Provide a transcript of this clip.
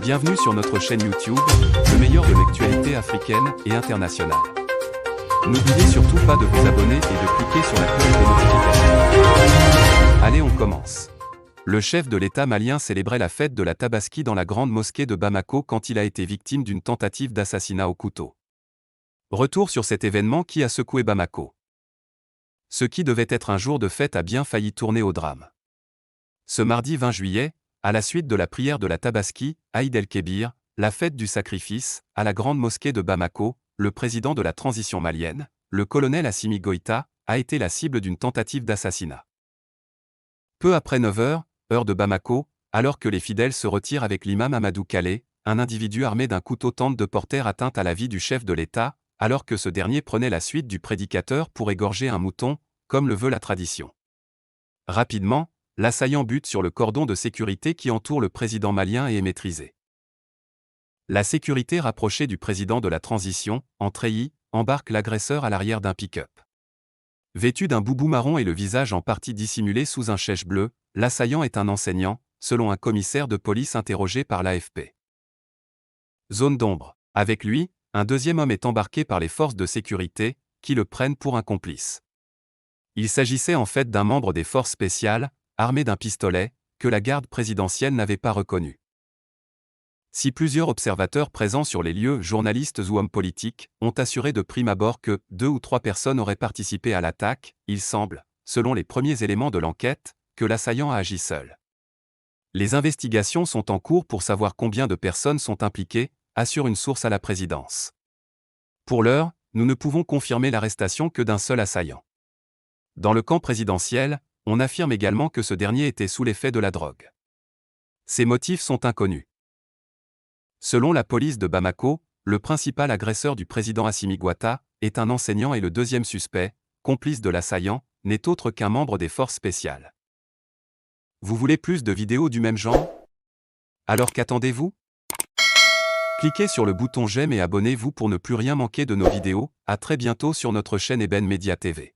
Bienvenue sur notre chaîne YouTube, le meilleur de l'actualité africaine et internationale. N'oubliez surtout pas de vous abonner et de cliquer sur la cloche des notifications. Allez, on commence. Le chef de l'État malien célébrait la fête de la Tabaski dans la grande mosquée de Bamako quand il a été victime d'une tentative d'assassinat au couteau. Retour sur cet événement qui a secoué Bamako. Ce qui devait être un jour de fête a bien failli tourner au drame. Ce mardi 20 juillet, à la suite de la prière de la Tabaski, Aïd el-Kébir, la fête du sacrifice, à la grande mosquée de Bamako, le président de la transition malienne, le colonel Assimi Goïta, a été la cible d'une tentative d'assassinat. Peu après 9 heures, heure de Bamako, alors que les fidèles se retirent avec l'imam Amadou Kallé, un individu armé d'un couteau tente de porter atteinte à la vie du chef de l'État, alors que ce dernier prenait la suite du prédicateur pour égorger un mouton, comme le veut la tradition. Rapidement, l'assaillant bute sur le cordon de sécurité qui entoure le président malien et est maîtrisé. La sécurité rapprochée du président de la transition, en treillis, embarque l'agresseur à l'arrière d'un pick-up. Vêtu d'un boubou marron et le visage en partie dissimulé sous un chèche bleu, l'assaillant est un enseignant, selon un commissaire de police interrogé par l'AFP. Zone d'ombre. Avec lui, un deuxième homme est embarqué par les forces de sécurité, qui le prennent pour un complice. Il s'agissait en fait d'un membre des forces spéciales, armé d'un pistolet, que la garde présidentielle n'avait pas reconnu. Si plusieurs observateurs présents sur les lieux, journalistes ou hommes politiques, ont assuré de prime abord que 2 ou 3 personnes auraient participé à l'attaque, il semble, selon les premiers éléments de l'enquête, que l'assaillant a agi seul. Les investigations sont en cours pour savoir combien de personnes sont impliquées, assure une source à la présidence. Pour l'heure, nous ne pouvons confirmer l'arrestation que d'un seul assaillant. Dans le camp présidentiel, on affirme également que ce dernier était sous l'effet de la drogue. Ses motifs sont inconnus. Selon la police de Bamako, le principal agresseur du président Assimi Goïta est un enseignant et le deuxième suspect, complice de l'assaillant, n'est autre qu'un membre des forces spéciales. Vous voulez plus de vidéos du même genre? Alors qu'attendez-vous? Cliquez sur le bouton j'aime et abonnez-vous pour ne plus rien manquer de nos vidéos. À très bientôt sur notre chaîne Eben Media TV.